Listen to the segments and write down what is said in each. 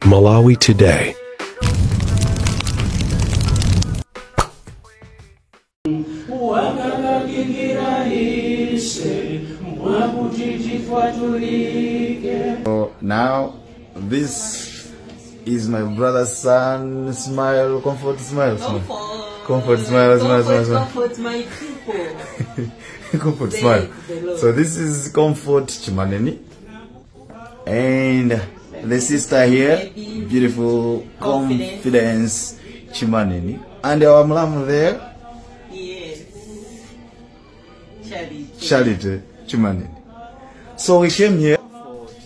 Malawi Today. So now this is my brother's son. Smile, comfort, smile, comfort, smile, smile, smile, smile. Comfort my people. Comfort, smile. So this is Comfort Chimaneni, and the sister here, beautiful Confidence Chimaneni, and our mom there, Yes. Charity Chimaneni. So we came here.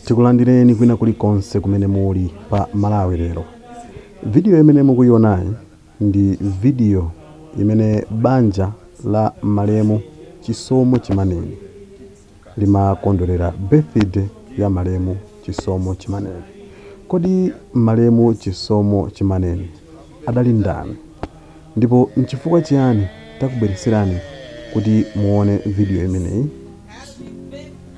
Tikulandireni kwina kulikonse kumene muli pa Malawi lero. Video imene mukuionayi ndi video imene banja la Malemu Chisomo Chimaneni limakondwerera birthday ya Malemu Chisomo Chimaneni. Kodi Malemu Chisomo Chimaneni adali ndani? Ndipo nchifukwa chiyani takubweretserani kuti muone video imeneyi?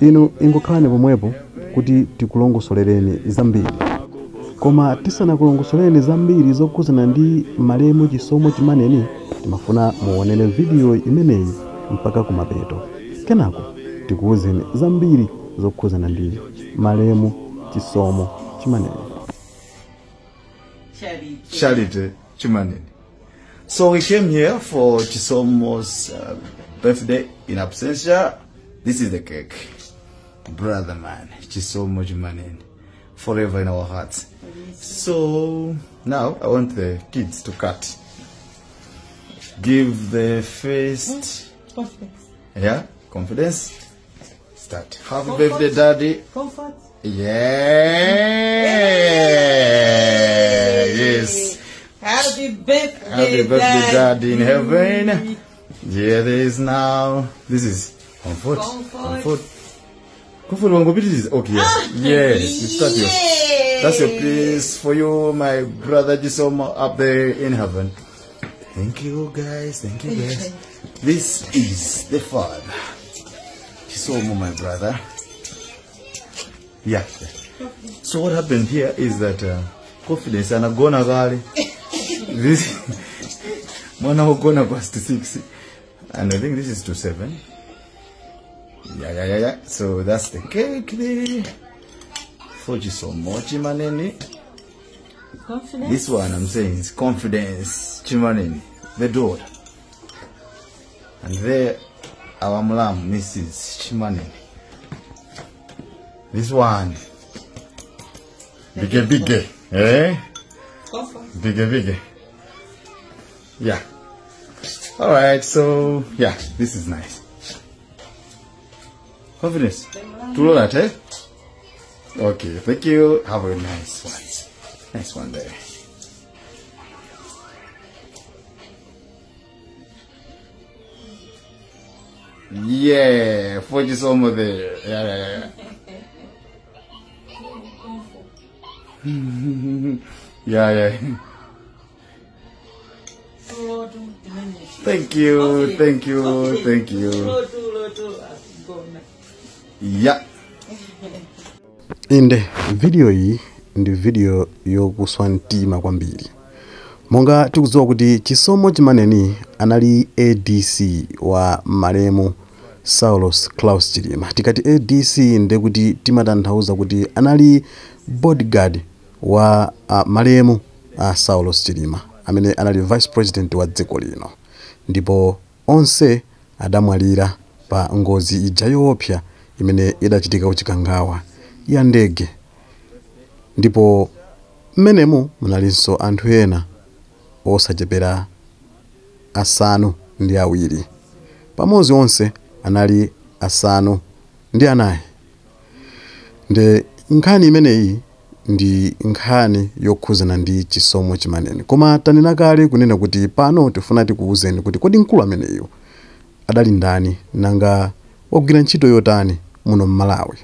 Inu ingokhalani pomwepo kuti tikulongosolereni zambiri. Koma tisanakulongosolereni zambiri zokhudzana ndi Malemu Chisomo Chimaneni, timafuna muonere video imeneyi mpaka kumapeto. Kenako tikuwuzeni zambiri zokhudzana ndi Malemu Chisomo Chimaneni. Charity Chimaneni. So we came here for Chisomo's birthday in absentia. This is the cake. Brother man, Chisomo Chimaneni, forever in our hearts. So now I want the kids to cut. Give the first, yeah, confidence. Start. Happy birthday, Daddy. Comfort. Yeah. Yes. Happy birthday, Happy birthday, Daddy in heaven. Yeah, there is now. This is Comfort. Comfort. Comfort Wangopiti. Okay, yes. Yes. You start yours. That's your place for you, my brother Chisomo up there in heaven. Thank you, guys. Thank you, guys. This is the father. Chisomo, my brother. Yeah. So what happened here is that Confidence and Agona Valley. This one Ogona was to 6, and I think this is to 7. Yeah. So that's the cake there. For Chisomo Chimaneni. Confidence. This one I'm saying is Confidence Chimaneni, the daughter. And there our mom, Mrs. Chimaneni. This one. Bigger. Eh? Comfort. Bigger. Yeah. Alright, so yeah, this is nice. Confidence. Do that, eh? Okay, thank you. Have a nice one. Nice one there. Yeah, for Chisomo there. Yeah. Thank you. Yeah. Inde video iyi ndi video yokuswa mtima kwambiri. Monga tikudziwa kuti Chisomo Chimaneni anali ADC wa Malemu Saulos Klaus Chilima. Tikati ADC ndi kuti timatanthauza kuti anali bodyguard wa Malemu Saulos Chilima, amene anali vice president wa dziko lino. Ndipo onse adamwalira pa ngozi ija yoopsa imene idachitika kuchikangawa ya ndege. Ndipo mmenemu munalinso anthu ena osachepera asanu ndi awiri. Pamodzi onse anali asanu ndi anayi. Nde nkhani imeneyi ndi nkhani yokhudzana ndi Chisomo Chimaneni. Koma tanena kale kunena kuti pano tifuna tikuwuzeni kuti kodi mkulu ameneyo adali ndani nanga wagwira ntchito yotani muno m'Malawi.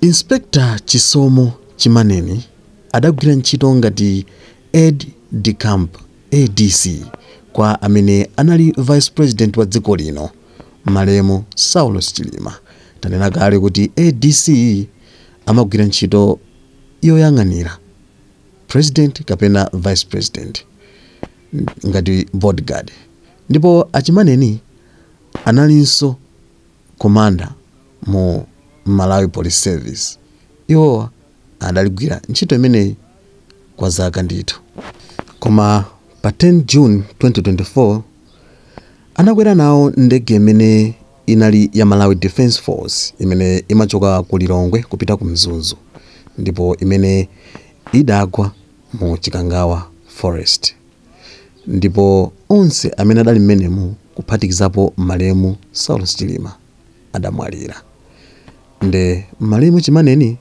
Inspector Chisomo Chimaneni adagwira ntchito ngati aide de camp ADC kwa amene anali vice president wa dziko lino malemu Saulo Chilima. Tanena kale kuti ADC amagwira ntchito yoyang'anira president kapena vice president ngati bodyguard, ndipo achimaneni analinso commander mu Malawi Police Service. Iwo adaligwira ntchito imeneyi kwa zaka ndithu. Koma pa 10 June 2024 anakwera nawo ndege imene inali ya Malawi Defense Force imene imachoka ku Lilongwe kupita ku Mzuzu, ndipo imene idagwa mu Chikangawa Forest. Ndipo onse amene adali mmenemu kuphatikizapo malemu Saulo Chilima adamwalira. Nde malemu chimaneni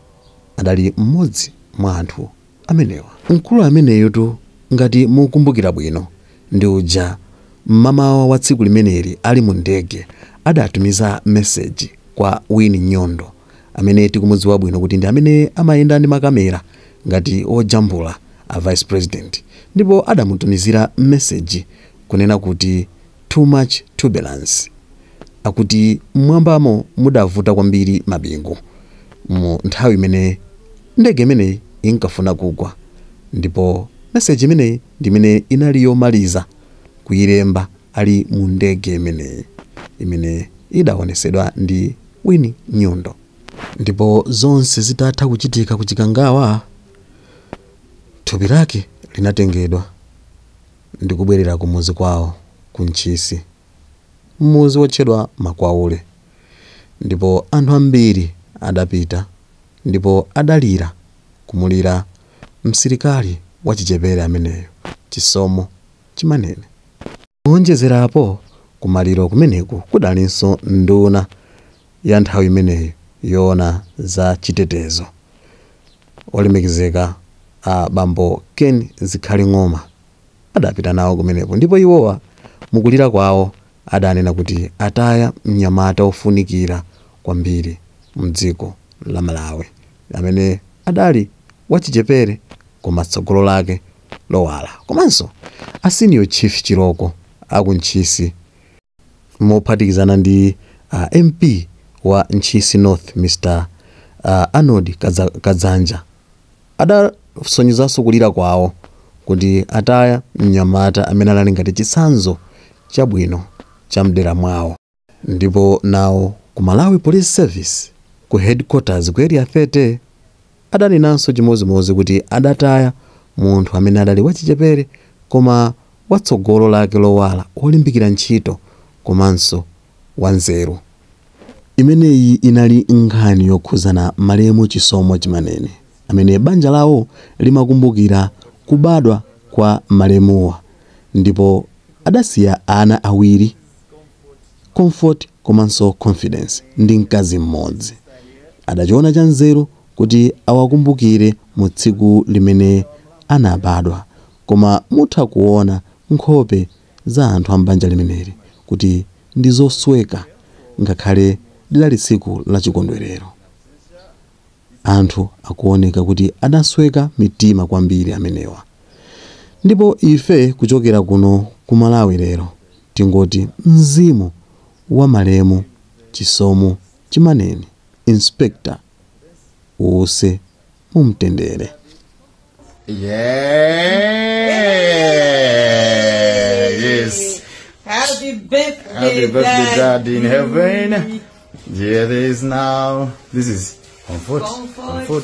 adali mmodzi mwa anthu amenewa. Mkulu ameneyotu ngati mukumbukira bwino ndi uja mmamawa wa tsiku limeneli ali mu ndege adatumiza message kwa Winnie Nyondo amene tikumudziwa bwino kuti ndi amene amayenda ndi makamera ngati ojambula a vice president, ndipo adamutumizira message kunena kuti too much turbulence, akuti mwambamo mudavuta kwambiri mabingu mu nthawi imene ndege imeneyi inkafuna kugwa. Ndipo message imeneyi ndi imene inali yomaliza kuyilemba ali mu ndege imene idaonesedwa ndi Winnie Nyondo. Ndipo zonse zitatha kuchitika ku Chikangawa, thupi lake linatengedwa ndi kubwerera ku muzi kwawo ku Ntchisi, muzi wotchedwa Makwaule. Ndipo anthu ambiri adapita ndipo adalira kumulira msilikali wa Chichepere ameneyo Chisomo Chimanene. Kuonjezerapo kumaliro kumeneku kudalinso nduna ya nthawi imeneyo yoona za chitetezo olemekezeka bambo Ken Zikhali Ng'oma adapita nawo kumenepo. Ndipo iwowa mukulira kwawo adanena kuti ataya mnyamata ofunikira kwambiri mdziko la Malawi amene adali wa Chichepere koma tsogolo lake lowala, komanso a senior chief Chiroko aku Ntchisi mophatikizana ndi MP wa Ntchisi North Mr. Arnold Kadzanja adasonyezanso kulira kwawo kuti ataya mnyamata amene anali ngati chitsanzo chabwino cha mdera mwawo. Ndipo nawo ku Malawi Police Service ku headquarters ku area 30 adanenanso chimozimozi kuti adataya munthu amene adali wa Chichepere koma watsogolo lake lowala olimbikira ntchito komanso wanzeru. Imeneyi inali nkhani yokhuzana malemu Chisomo Chimanene amene banja lawo limakumbukira kubadwa kwa malemuwa, ndipo adasiya ana awiri, Comfort komanso Confidence ndi mkazi mmodzi. Adachiona cha nzeru kuti awakumbukire mu tsiku limene anabadwa, koma mutha kuona nkhope za anthu ambanja limeneli kuti ndi zosweka ngakhale lidali tsiku la chikondwerero. Anthu akuoneka kuti adasweka mitima kwambiri amenewa. Ndipo ife kuchokera kuno ku Malawi lero tingoti mzimu wa malemu Chisomo Chimanene Inspector uuse mumtendere. Yes. Happy birthday, Happy birthday, Dad in heaven. Yeah, there is now. This is Comfort. Comfort.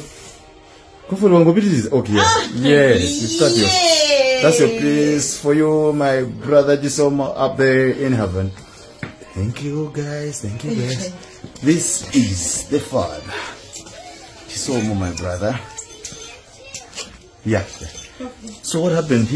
Comfort wangopitiriza. Okay, yes. You start yours. That's your place for you, my brother Chisomo up there in heaven. Thank you, guys. Thank you, guys. This is the father. Chisomo, my brother. Yeah. So what happened here?